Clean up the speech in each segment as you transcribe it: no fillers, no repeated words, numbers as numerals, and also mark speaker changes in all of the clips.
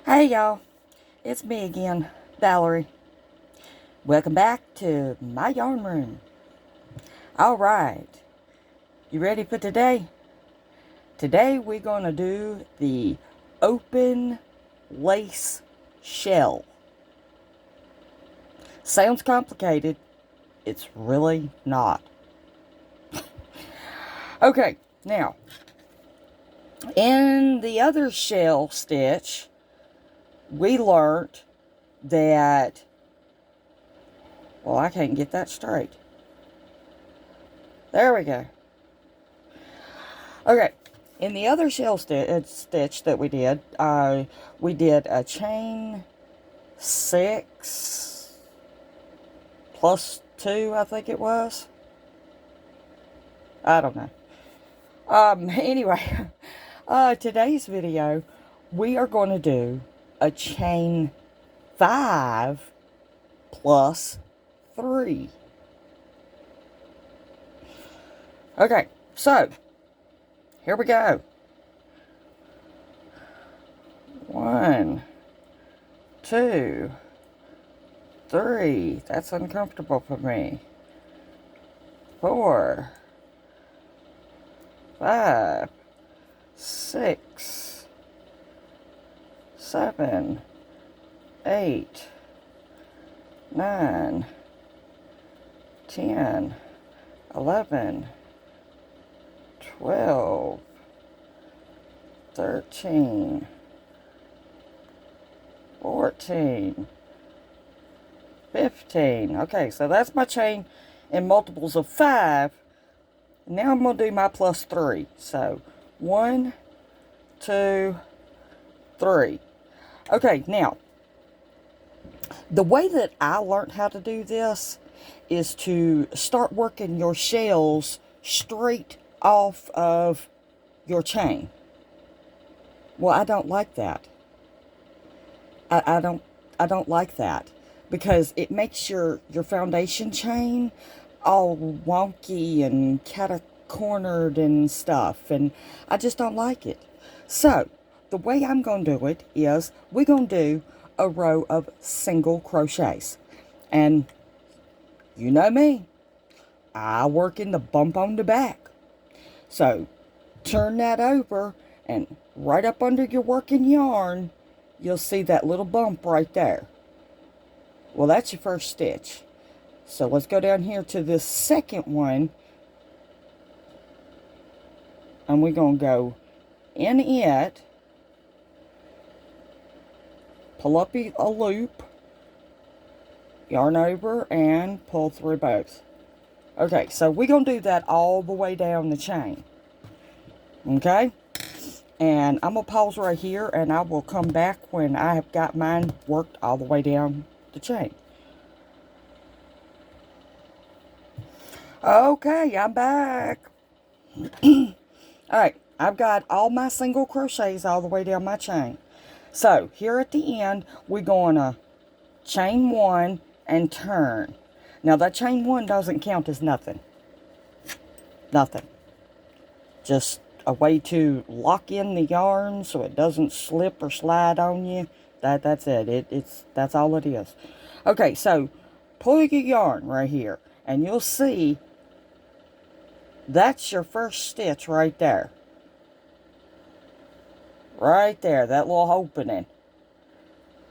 Speaker 1: Hey y'all, it's me again, Valerie. Welcome back to my yarn room. Alright, you ready for today? Today we're going to do the open lace shell. Sounds complicated, it's really not. Okay, now, in the other shell stitch, we learned that, well, I can't get that straight. There we go. Okay, in the other shell stitch that we did a chain 6 plus 2, I think it was. I don't know. Anyway, today's video, we are going to do a chain 5 plus 3. Okay, so here we go. 1, 2, 3. That's uncomfortable for me. 4, 5, 6, 7, 8, 9, 10, 11, 12, 13, 14, 15. Okay, so that's my chain in multiples of 5. Now I'm going to do my plus 3. So 1, 2, 3. Okay, now, the way that I learned how to do this is to start working your shells straight off of your chain. Well, I don't like that. I don't like that because it makes your foundation chain all wonky and cornered and stuff, and I just don't like it. So the way I'm going to do it is we're going to do a row of single crochets, and you know me, I work in the bump on the back. So turn that over, and right up under your working yarn, you'll see that little bump right there. Well, that's your first stitch. So let's go down here to this second one, and we're going to go in it, pull up a loop, yarn over, and pull through both. Okay, so we're going to do that all the way down the chain. Okay? And I'm going to pause right here, and I will come back when I have got mine worked all the way down the chain. Okay, I'm back. Alright, I've got all my single crochets all the way down my chain. So, here at the end, we're going to chain 1 and turn. Now, that chain 1 doesn't count as nothing. Nothing. Just a way to lock in the yarn so it doesn't slip or slide on you. That's it. That's all it is. Okay, so pull your yarn right here, and you'll see that's your first stitch right there. Right there, that little opening.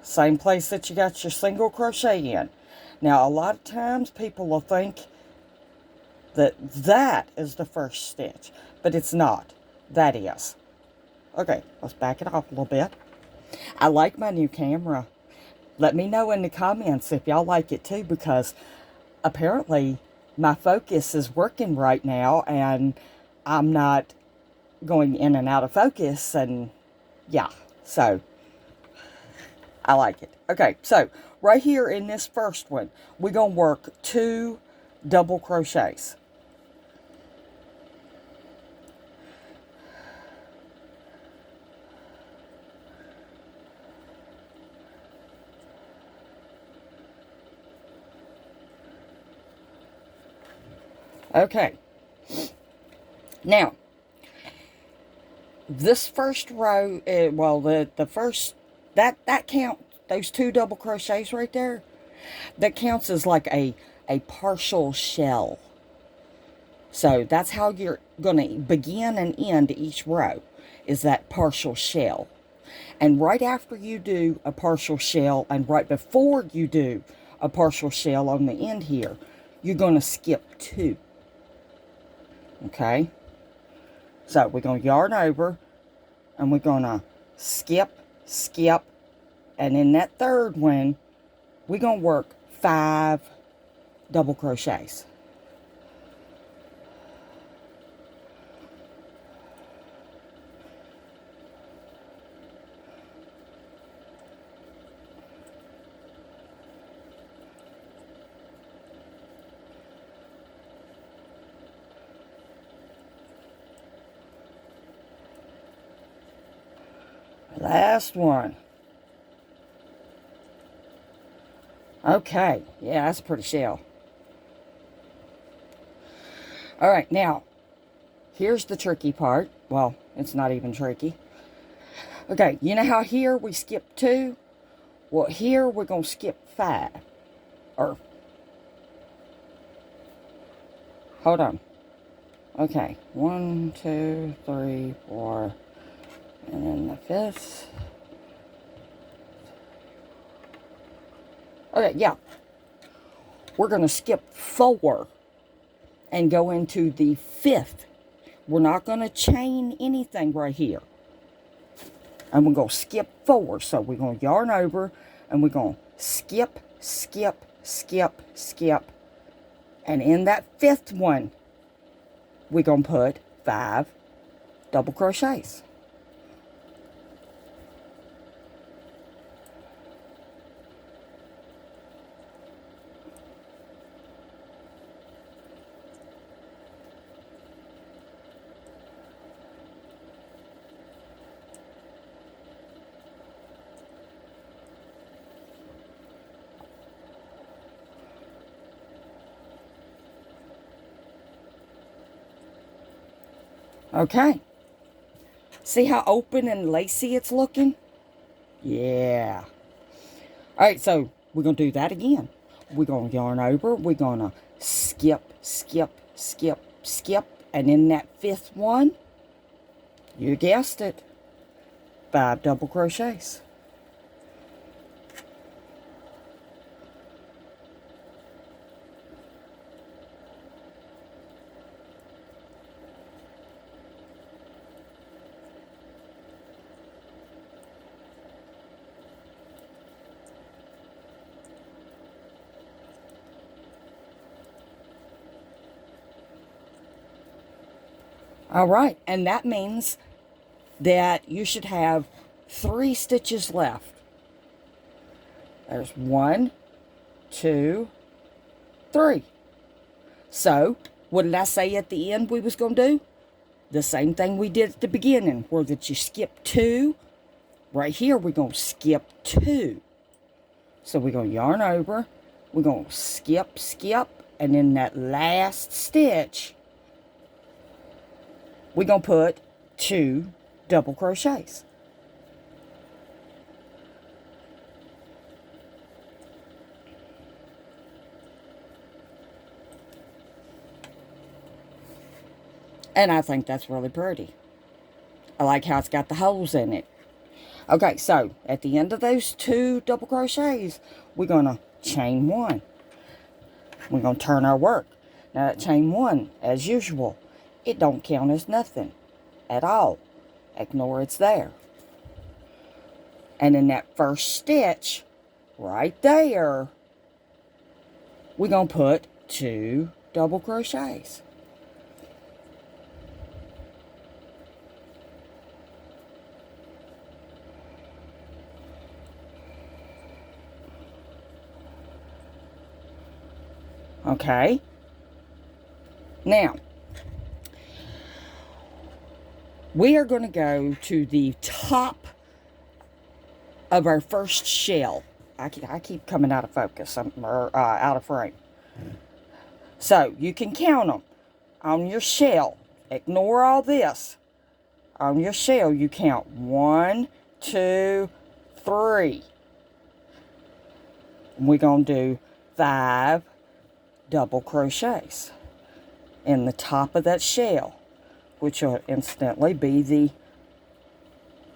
Speaker 1: Same place that you got your single crochet in. Now, a lot of times people will think that that is the first stitch, but it's not. That is. Okay, let's back it off a little bit. I like my new camera. Let me know in the comments if y'all like it too, because apparently my focus is working right now, and I'm not going in and out of focus, and yeah, so I like it. Okay, so right here in this first one, we're going to work 2 double crochets. Okay, now, this first row, well, the first That counts, those 2 double crochets right there, that counts as like a partial shell. So that's how you're going to begin and end each row, is that partial shell. And right after you do a partial shell, and right before you do a partial shell on the end here, you're going to skip 2. Okay? So we're going to yarn over, and we're going to skip, skip, and in that third one, we're going to work 5 double crochets. Last one. Okay, yeah, that's a pretty shell. All right, now, here's the tricky part. Well, it's not even tricky. Okay, you know how here we skip 2? Well, here we're going to skip 5. Or, hold on. Okay, 1, 2, 3, 4, and then the 5th. Okay, yeah. We're going to skip 4 and go into the 5th. We're not going to chain anything right here. And we're going to skip 4. So we're going to yarn over, and we're going to skip, skip, skip, skip. And in that 5th one, we're going to put 5 double crochets. Okay. See how open and lacy it's looking? Yeah. Alright, so we're going to do that again. We're going to yarn over. We're going to skip, skip, skip, skip. And in that 5th one, you guessed it, 5 double crochets. All right, and that means that you should have 3 stitches left. There's 1, 2, 3. So, what did I say at the end we was going to do? The same thing we did at the beginning, where that you skip 2. Right here, we're going to skip 2. So we're going to yarn over. We're going to skip, skip, and in that last stitch, we're going to put 2 double crochets. And I think that's really pretty. I like how it's got the holes in it. Okay, so at the end of those 2 double crochets, we're going to chain 1. We're going to turn our work. Now that chain 1, as usual, it don't count as nothing at all. Ignore it's there. And in that first stitch, right there, we're going to put 2 double crochets. Okay. Now, we are going to go to the top of our first shell. I keep coming out of focus, or out of frame. So, you can count them on your shell. Ignore all this. On your shell, you count 1, 2, 3. And we're going to do 5 double crochets in the top of that shell, which will instantly be the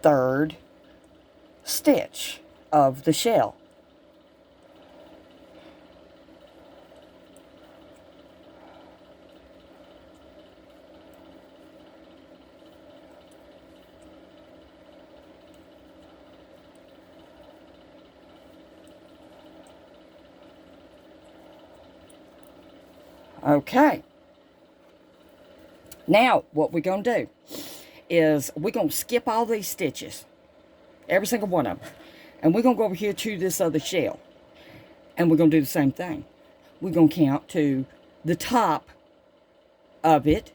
Speaker 1: 3rd stitch of the shell. Okay. Now, what we're going to do is we're going to skip all these stitches. Every single one of them. And we're going to go over here to this other shell. And we're going to do the same thing. We're going to count to the top of it.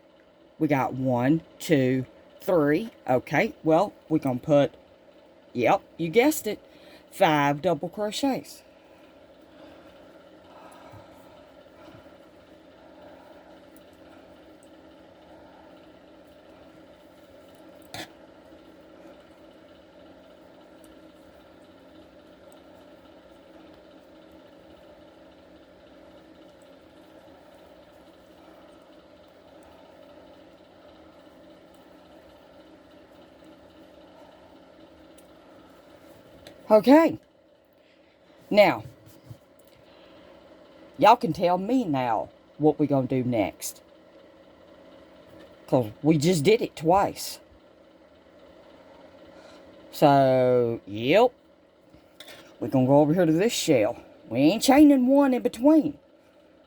Speaker 1: We got 1, 2, 3. Okay, well, we're going to put, yep, you guessed it, 5 double crochets. Okay, now, y'all can tell me now what we're going to do next. Because we just did it twice. So, yep. We're going to go over here to this shell. We ain't chaining one in between.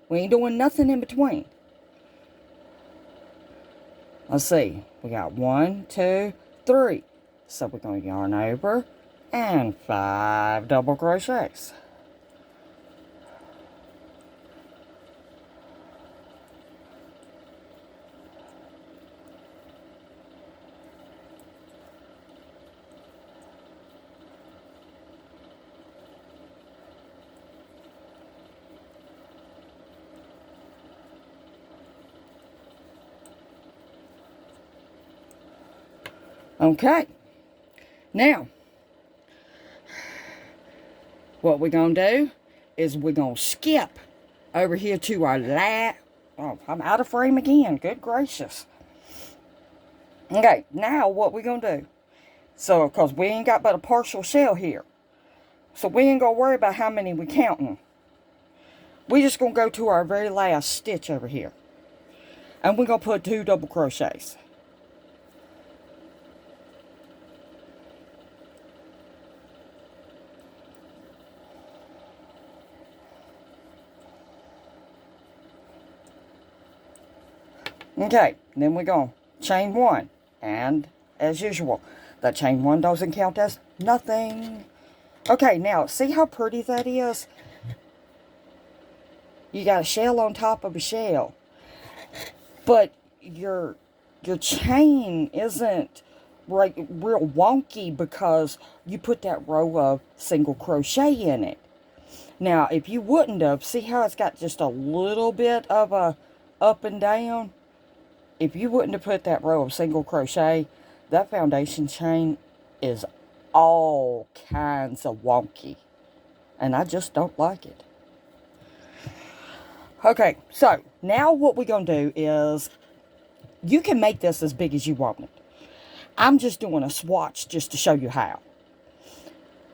Speaker 1: We ain't doing nothing in between. Let's see. We got 1, 2, 3. So we're going to yarn over. And 5 double crochets. Okay. Now, what we're going to do is we're going to skip over here to our oh, I'm out of frame again. Good gracious. Okay, now what we're going to do. So, because we ain't got but a partial shell here. So, we ain't going to worry about how many we're counting. We're just going to go to our very last stitch over here. And we're going to put 2 double crochets. Okay, then we're going to chain 1. And, as usual, that chain 1 doesn't count as nothing. Okay, now, see how pretty that is? You got a shell on top of a shell. But your chain isn't like real wonky because you put that row of single crochet in it. Now, if you wouldn't have, see how it's got just a little bit of a up and down? If you wouldn't have put that row of single crochet, that foundation chain is all kinds of wonky. And I just don't like it. Okay, so now what we're going to do is, you can make this as big as you want it. I'm just doing a swatch just to show you how.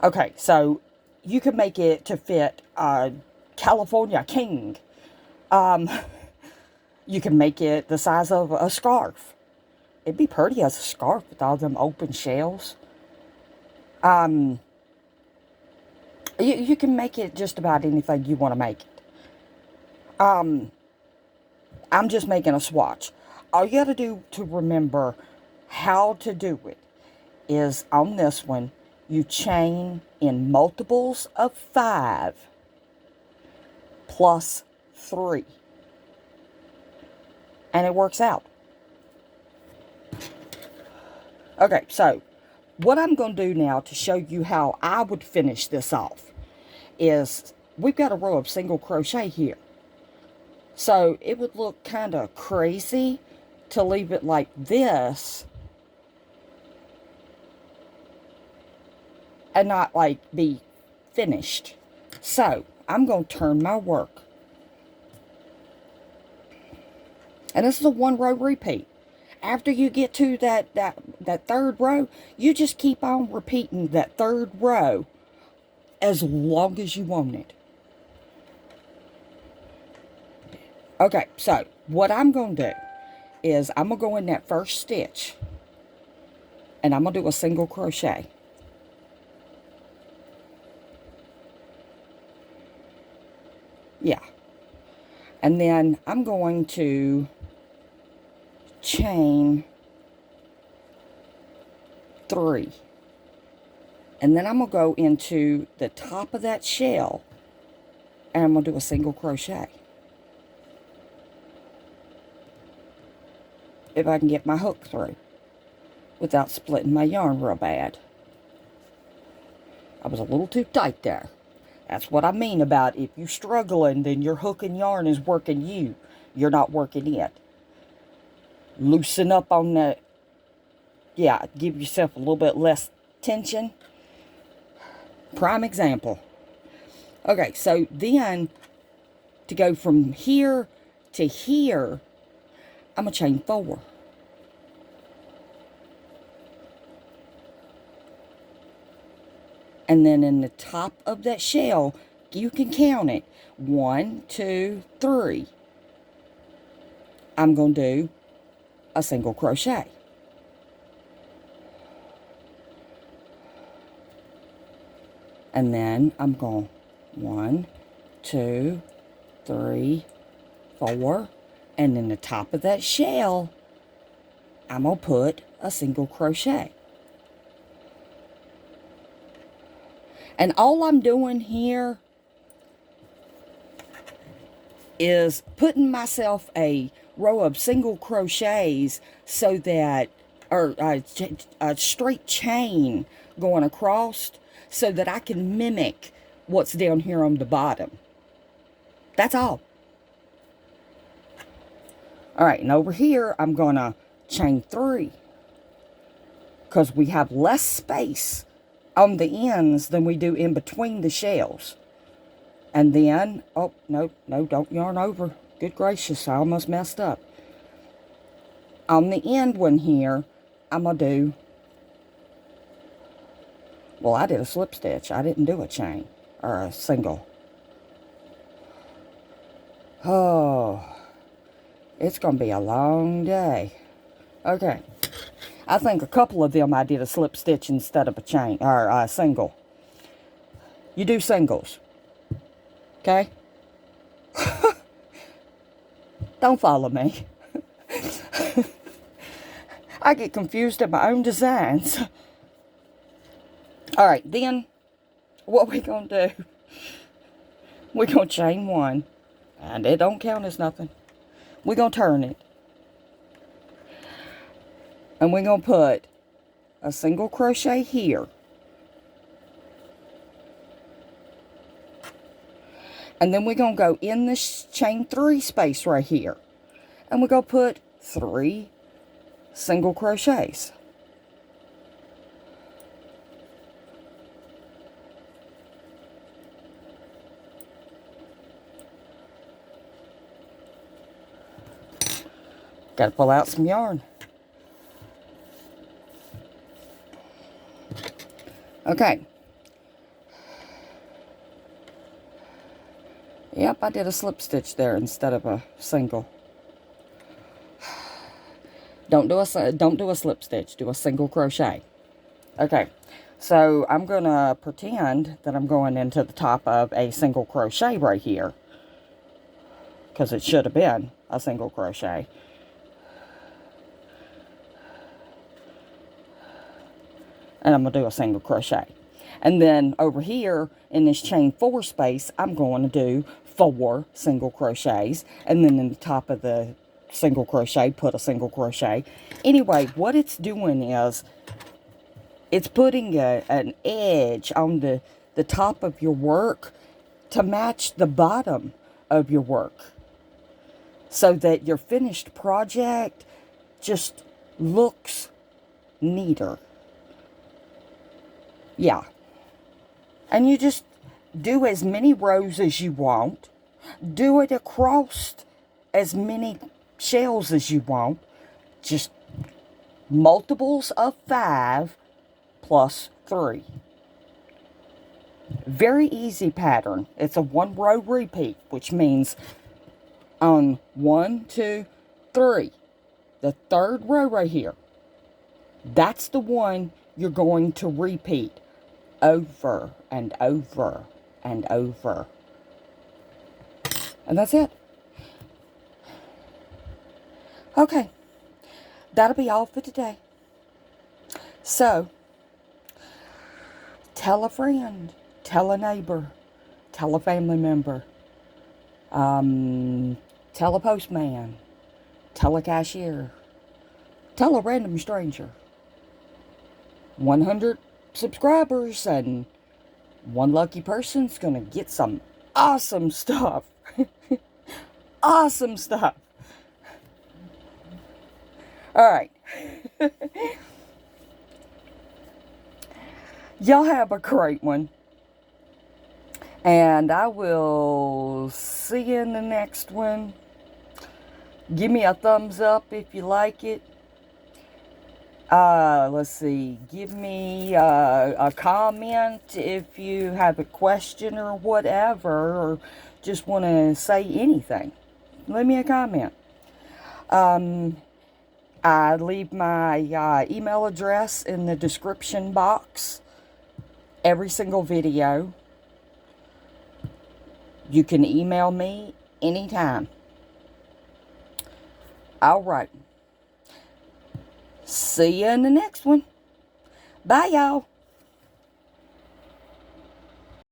Speaker 1: Okay, so you can make it to fit a California King. You can make it the size of a scarf. It'd be pretty as a scarf with all them open shells. You can make it just about anything you want to make it. I'm just making a swatch. All you got to do to remember how to do it is on this one, you chain in multiples of 5 plus 3. And it works out. Okay, so what I'm going to do now to show you how I would finish this off is we've got a row of single crochet here. So it would look kind of crazy to leave it like this and not like be finished. So I'm going to turn my work. And this is a 1 row repeat. After you get to that third row, you just keep on repeating that third row as long as you want it. Okay, so what I'm going to do is I'm going to go in that first stitch and I'm going to do a single crochet. Yeah. And then I'm going to chain 3. And then I'm going to go into the top of that shell and I'm going to do a single crochet. If I can get my hook through without splitting my yarn real bad. I was a little too tight there. That's what I mean about if you're struggling, then your hook and yarn is working you. You're not working it. Loosen up on that. Yeah, give yourself a little bit less tension. Prime example. Okay, so then to go from here to here, I'm going to chain 4. And then in the top of that shell, you can count it. 1, 2, 3. I'm going to do a single crochet. And then I'm going 1, 2, 3, 4. And in the top of that shell, I'm going to put a single crochet. And all I'm doing here is putting myself a row of single crochets so that, or a straight chain going across so that I can mimic what's down here on the bottom. That's all. All right, and over here, I'm going to chain 3 because we have less space on the ends than we do in between the shells. And then, oh, no, don't yarn over. Good gracious, I almost messed up. On the end one here, I'm going to do, well, I did a slip stitch. I didn't do a chain or a single. Oh, it's going to be a long day. Okay. I think a couple of them I did a slip stitch instead of a chain, or a single. You do singles. Okay? Don't follow me. I get confused at my own designs. Alright, then, what we're going to do, we're going to chain 1. And it don't count as nothing. We're going to turn it. And we're going to put a single crochet here. And then we're going to go in this chain 3 space right here. And we're going to put 3 single crochets. Got to pull out some yarn. Okay. Yep, I did a slip stitch there instead of a single. Don't do a slip stitch. Do a single crochet. Okay. So I'm going to pretend that I'm going into the top of a single crochet right here. Because it should have been a single crochet. And I'm going to do a single crochet. And then over here in this chain 4 space, I'm going to do 4 single crochets. And then in the top of the single crochet, put a single crochet. Anyway, what it's doing is it's putting an edge on the top of your work to match the bottom of your work. So that your finished project just looks neater. Yeah. And you just do as many rows as you want. Do it across as many shells as you want. Just multiples of 5 plus 3. Very easy pattern. It's a 1 row repeat, which means on 1, 2, 3, the third row right here, that's the one you're going to repeat over and over and over. And that's it. Okay, that'll be all for today. So, tell a friend, tell a neighbor, tell a family member, tell a postman, tell a cashier, tell a random stranger. 100 subscribers and one lucky person's gonna get some awesome stuff. Awesome stuff. Alright. Y'all have a great one. And I will see you in the next one. Give me a thumbs up if you like it. Let's see. Give me a comment if you have a question or whatever, or just want to say anything. Leave me a comment. I leave my email address in the description box. Every single video. You can email me anytime. Alright. See you in the next one. Bye, y'all.